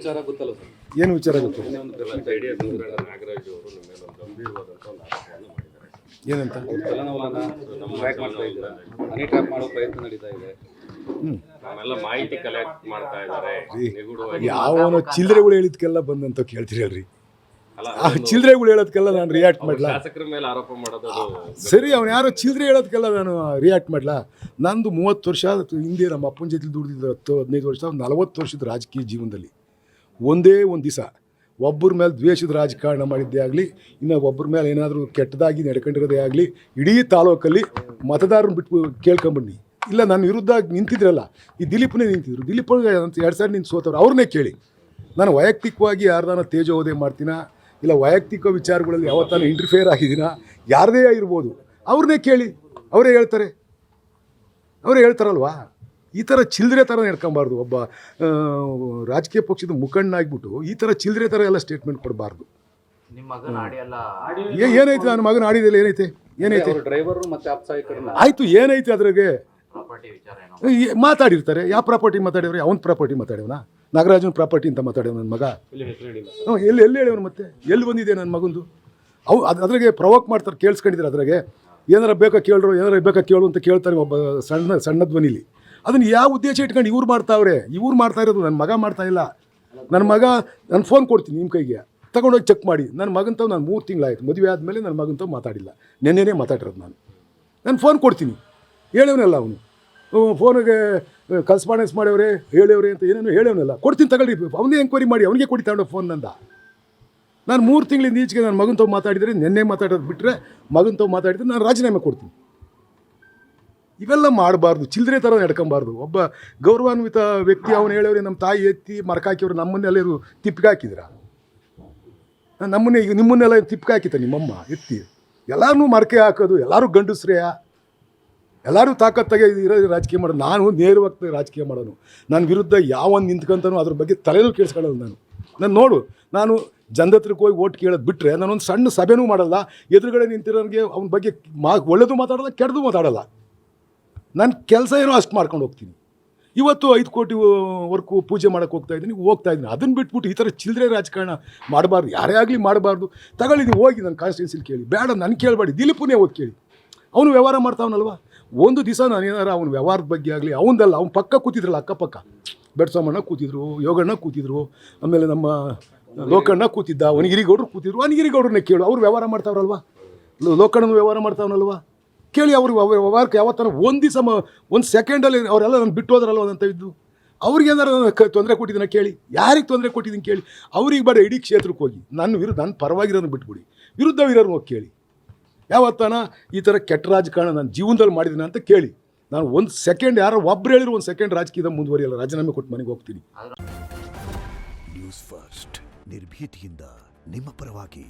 ವಿಚಾರ ಗೊತ್ತಲ್ಲ ಸರ್? ಏನು ವಿಚಾರ ಗೊತ್ತು? ನಾಗರಾಜ್ ಅವರು ನಿಮ್ಮ ಮೇಲೆ ಒಂದು ಗಂಭೀರವಾದಂಥ ಒಂದು ಆರೋಪವನ್ನು ಮಾಡಿದ್ದಾರೆ. ಏನಂತ? ಚಲನವಲನ ಟ್ರ್ಯಾಕ್ ಮಾಡ್ತಾ ಇದ್ದಾರೆ, ಹನಿ ಟ್ರ್ಯಾಪ್ ಮಾಡೋ ಪ್ರಯತ್ನ ನಡೀತಾ ಇದೆ, ನಾವೆಲ್ಲ ಮಾಹಿತಿ ಕಲೆಕ್ಟ್ ಮಾಡ್ತಾ ಇದ್ದಾರೆ. ಯಾವನೋ ಚಿಲ್ಲರೆಗಳು ಹೇಳಿದ್ಕೆಲ್ಲ ಬಂದಂತ ಕೇಳ್ತೀರಿ ಅಲ್ರಿ? ಆ ಚಿಲ್ಲರೆಗಳು ಹೇಳೋದಕ್ಕೆಲ್ಲ ನಾನು ರಿಯಾಕ್ಟ್ ಮಾಡಲ? ಶಾಸಕರ ಮೇಲೆ ಆರೋಪ ಮಾಡೋದು ಸರಿ, ಅವ್ನು ಯಾರೋ ಚಿಲ್ಲರೆ ಹೇಳೋದಕ್ಕೆಲ್ಲ ನಾನು ರಿಯಾಕ್ಟ್ ಮಾಡಲ? ನಂದು 30 ವರ್ಷ ಹಿಂದೆ ನಮ್ಮ ಅಪ್ಪನ ಜೊತೆ ದುಡಿದಿದ್ದು 10-15 ವರ್ಷ, 40 ವರ್ಷದ ರಾಜಕೀಯ ಜೀವನದಲ್ಲಿ ಒಂದೇ ಒಂದು ದಿವಸ ಒಬ್ಬರ ಮೇಲೆ ದ್ವೇಷದ ರಾಜಕಾರಣ ಮಾಡಿದ್ದೇ ಆಗಲಿ, ಇನ್ನು ಒಬ್ಬರ ಮೇಲೆ ಏನಾದರೂ ಕೆಟ್ಟದಾಗಿ ನಡ್ಕೊಂಡಿರೋದೇ ಆಗಲಿ, ಇಡೀ ತಾಲೂಕಲ್ಲಿ ಮತದಾರನ ಬಿಟ್ಟು ಕೇಳ್ಕೊಂಬನ್ನಿ. ಇಲ್ಲ, ನನ್ನ ವಿರುದ್ಧ ನಿಂತಿದ್ರಲ್ಲ, ಈ ದಿಲೀಪ್ನೇ ನಿಂತಿದ್ರು. ದಿಲೀಪ್ 2 ಸಾರಿ ನಿಂತು ಸೋತವ್ರು, ಅವ್ರನ್ನೇ ಕೇಳಿ. ನಾನು ವೈಯಕ್ತಿಕವಾಗಿ ಯಾರ್ದಾನ ತೇಜೋವಧೆ ಮಾಡ್ತೀನ, ಇಲ್ಲ ವೈಯಕ್ತಿಕ ವಿಚಾರಗಳಲ್ಲಿ ಯಾವತ್ತಾನು ಇಂಟರ್ಫಿಯರ್ ಆಗಿದ್ದೀನ, ಯಾರದೇ ಇರ್ಬೋದು, ಅವ್ರನ್ನೇ ಕೇಳಿ, ಅವರೇ ಹೇಳ್ತಾರಲ್ವಾ? ಈ ಥರ ಚಿಲ್ಲರೆ ಥರ ನಡ್ಕೊಬಾರ್ದು. ಒಬ್ಬ ರಾಜಕೀಯ ಪಕ್ಷದ ಮುಖಂಡನಾಗ್ಬಿಟ್ಟು ಈ ಥರ ಚಿಲ್ಲರೆ ಥರ ಎಲ್ಲ ಸ್ಟೇಟ್ಮೆಂಟ್ ಕೊಡಬಾರ್ದು. ಏನೈತೆ ನನ್ನ ಮಗನ ಆಡಿದಲ್ಲಿ? ಏನೈತೆ ಡ್ರೈವರ್ ಮತ್ತೆ ಅಪ್ಸಾಯಕರನ್ನ ಆಯಿತು, ಏನೈತೆ ಅದ್ರಾಗೆ? ಮಾತಾಡಿರ್ತಾರೆ. ಯಾವ ಪ್ರಾಪರ್ಟಿ ಮಾತಾಡಿವ್ರೆ? ಅವನ ಪ್ರಾಪರ್ಟಿ ಮಾತಾಡ್ಯವನ? ನಾಗರಾಜನ ಪ್ರಾಪರ್ಟಿ ಅಂತ ಮಾತಾಡ್ಯವ ನನ್ನ ಮಗ? ಎಲ್ಲಿ ಹೇಳ್ಯವನು? ಮತ್ತೆ ಎಲ್ಲಿ ಬಂದಿದೆ ನನ್ನ ಮಗಂದು? ಅದ್ರಾಗೆ ಪ್ರವೋಕ್ ಮಾಡ್ತಾರೆ, ಕೇಳಿಸ್ಕೊಂಡಿದ್ದಾರೆ. ಅದ್ರಾಗೆ ಏನಾರ ಬೇಕಾ ಕೇಳ್ರು, ಏನಾರ ಬೇಕಾ ಕೇಳು ಅಂತ ಕೇಳ್ತಾರೆ ಒಬ್ಬ ಸಣ್ಣ ಧ್ವನಿಲಿ. ಅದನ್ನು ಯಾವ ಉದ್ದೇಶ ಇಟ್ಕೊಂಡು ಇವ್ರು ಮಾಡ್ತಾವ್ರೆ? ಇವ್ರು ಮಾಡ್ತಾ ಇರೋದು, ನನ್ನ ಮಗ ಮಾಡ್ತಾ ಇಲ್ಲ. ನನ್ನ ಮಗ, ನಾನು ಫೋನ್ ಕೊಡ್ತೀನಿ ನಿಮ್ಮ ಕೈಗೆ, ತಗೊಂಡೋಗಿ ಚೆಕ್ ಮಾಡಿ. ನನ್ನ ಮಗಂತವ್ ನಾನು 3 ತಿಂಗಳಾಯಿತು ಮದುವೆ ಆದಮೇಲೆ ನನ್ನ ಮಗಂತವ್ ಮಾತಾಡಿಲ್ಲ. ನೆನ್ನೆನೇ ಮಾತಾಡಿರೋದು ನಾನು ಫೋನ್ ಕೊಡ್ತೀನಿ. ಹೇಳವನಲ್ಲ ಅವನು, ಫೋನಿಗೆ ಕರೆಸ್ಪಾಂಡೆನ್ಸ್ ಮಾಡ್ಯವ್ರೆ, ಹೇಳವ್ರೆ ಅಂತ ಏನೇನು ಹೇಳವನಲ್ಲ. ಕೊಡ್ತೀನಿ ತಗೊಳ್ಳಿ, ಅವನೇ ಎಂಕ್ವೈರಿ ಮಾಡಿ, ಅವನಿಗೆ ಕೊಡಿ ತಗೊಂಡು ಫೋನ್ ನಂದ. ನಾನು 3 ತಿಂಗಳಿಂದ ಈಚೆಗೆ ನನ್ನ ಮಗಂತವ್ ಮಾತಾಡಿದರೆ, ನೆನ್ನೆ ಮಾತಾಡೋದು ಬಿಟ್ಟರೆ ಮಗಂತವ್ ಮಾತಾಡಿದ್ರೆ ನಾನು ರಾಜೀನಾಮೆ ಕೊಡ್ತೀನಿ. ಇವೆಲ್ಲ ಮಾಡಬಾರ್ದು, ಚಿಲ್ಲರೆ ಥರ ನಡ್ಕೊಬಾರ್ದು. ಒಬ್ಬ ಗೌರವಾನ್ವಿತ ವ್ಯಕ್ತಿ ಅವನು ಹೇಳವ್ರೆ, ನಮ್ಮ ತಾಯಿ ಎತ್ತಿ ಮರಕಾಕಿಯವ್ರು ನಮ್ಮನ್ನೆಲ್ಲರೂ ತಿಪ್ಪಿಗೆ ಹಾಕಿದ್ರ? ನಮ್ಮನ್ನೇ ಈಗ ನಿಮ್ಮನ್ನೆಲ್ಲ ತಿಪ್ಪಿಗೆ ಹಾಕಿತ್ತ ನಿಮ್ಮಮ್ಮ ಎತ್ತಿ? ಎಲ್ಲರೂ ಮರಕೆ ಹಾಕೋದು, ಎಲ್ಲರೂ ಗಂಡಸ್ರೆಯ, ಎಲ್ಲರೂ ತಾಕತ್ತಾಗೆ ಇರೋ ರಾಜಕೀಯ ಮಾಡೋದು. ನಾನು ನೇರವಾಗಿ ರಾಜಕೀಯ ಮಾಡೋನು. ನನ್ನ ವಿರುದ್ಧ ಯಾವನ್ ನಿಂತ್ಕೊಂತಾನೋ ಅದ್ರ ಬಗ್ಗೆ ತಲೆನೂ ಕೇಳಿಸ್ಕೊಳ್ಳೋದು ನಾನು ನೋಡು, ನಾನು ಜನದತ್ರಕ್ಕೆ ಹೋಗಿ ಓಟ್ ಕೇಳೋದು ಬಿಟ್ಟರೆ ನಾನೊಂದು ಸಣ್ಣ ಸಭೆನೂ ಮಾಡಲ್ಲ. ಎದುರುಗಡೆ ನಿಂತಿರೋನಿಗೆ ಅವನ ಬಗ್ಗೆ ಒಳ್ಳೆದು ಮಾತಾಡಲ್ಲ, ಕೆಟ್ಟದು ಮಾತಾಡಲ್ಲ. ನನ್ನ ಕೆಲಸ ಏನೋ ಅಷ್ಟು ಮಾಡ್ಕೊಂಡು ಹೋಗ್ತೀನಿ. ಇವತ್ತು 5 ಕೋಟಿ ವರ್ಕು ಪೂಜೆ ಮಾಡೋಕ್ಕೆ ಹೋಗ್ತಾ ಇದ್ದೀನಿ. ಅದನ್ನು ಬಿಟ್ಬಿಟ್ಟು ಈ ಥರ ಚಿಲ್ಲರೆ ರಾಜಕಾರಣ ಮಾಡಬಾರ್ದು, ಯಾರೇ ಆಗಲಿ ಮಾಡಬಾರ್ದು. ತಗೊಳ್ಳಿದ್ದೀನಿ, ಹೋಗಿ ನನ್ನ ಕಾನ್ಸ್ಟಿಟ್ಯೂನ್ಸಿಲಿ ಕೇಳಿ. ಬೇಡ, ನನ್ನ ಕೇಳಬೇಡಿ, ದಿಲೀಪನೇ ಹೋಗಿ ಕೇಳಿ. ಅವನು ವ್ಯವಹಾರ ಮಾಡ್ತಾವನಲ್ವ? ಒಂದು ದಿವಸ ನಾನು ಏನಾರ ಅವ್ನ ವ್ಯವಹಾರದ ಬಗ್ಗೆ ಆಗಲಿ, ಅವನದಲ್ಲ, ಅವ್ನು ಪಕ್ಕ ಕೂತಿದ್ರಲ್ಲ, ಅಕ್ಕಪಕ್ಕ ಬೆಡ್ಸೋಮಣ್ಣ ಕೂತಿದ್ರು, ಯೋಗಣ್ಣ ಕೂತಿದ್ರು, ಆಮೇಲೆ ನಮ್ಮ ಲೋಕಣ್ಣ ಕೂತಿದ್ದ, ವನಗಿರಿಗೌಡರು ಕೂತಿದ್ರು. ವನಗಿರಿಗೌಡ್ರನ್ನೇ ಕೇಳು, ಅವ್ರು ವ್ಯವಹಾರ ಮಾಡ್ತಾವ್ರಲ್ವ? ಲೋಕಣ್ಣನ ವ್ಯವಹಾರ ಮಾಡ್ತಾವನಲ್ವ? ಕೇಳಿ. ಅವ್ರಿಗೆ ವ್ಯವಹಾರಕ್ಕೆ ಯಾವತ್ತಾರ ಒಂದು ದಿವಸ 1 ಸೆಕೆಂಡಲ್ಲಿ ಅವರೆಲ್ಲ ನಾನು ಬಿಟ್ಟು ಹೋದ್ರಲ್ವ ಅಂತ ಇದ್ದು, ಅವ್ರಿಗೆ ಏನಾರು ತೊಂದರೆ ಕೊಟ್ಟಿದ್ದೀನಿ ಕೇಳಿ. ಯಾರಿಗೆ ತೊಂದರೆ ಕೊಟ್ಟಿದ್ದೀನಿ ಕೇಳಿ. ಅವ್ರಿಗೆ ಬೇಡ, ಇಡೀ ಕ್ಷೇತ್ರಕ್ಕೆ ಹೋಗಿ ನನ್ನ ಪರವಾಗಿರೋನು ಬಿಟ್ಬಿಡಿ, ವಿರುದ್ಧವಿರೋರು ಹೋಗಿ ಕೇಳಿ. ಯಾವತ್ತಾನ ಈ ಥರ ಕೆಟ್ಟ ರಾಜಕಾರಣ ನನ್ನ ಜೀವನದಲ್ಲಿ ಮಾಡಿದ್ದೀನಿ ಅಂತ ಕೇಳಿ. ನಾನು 1 ಸೆಕೆಂಡ್, ಯಾರೋ ಒಬ್ಬರು ಹೇಳಿದ್ರು 1 ಸೆಕೆಂಡ್ ರಾಜಕೀಯದ ಮುಂದುವರಿಯಲ್ಲ, ರಾಜೀನಾಮೆ ಕೊಟ್ಟು ಮನೆಗೆ ಹೋಗ್ತೀನಿ. ನ್ಯೂಸ್ ಫಸ್ಟ್, ನಿರ್ಭೀತಿಯಿಂದ ನಿಮ್ಮ ಪರವಾಗಿ.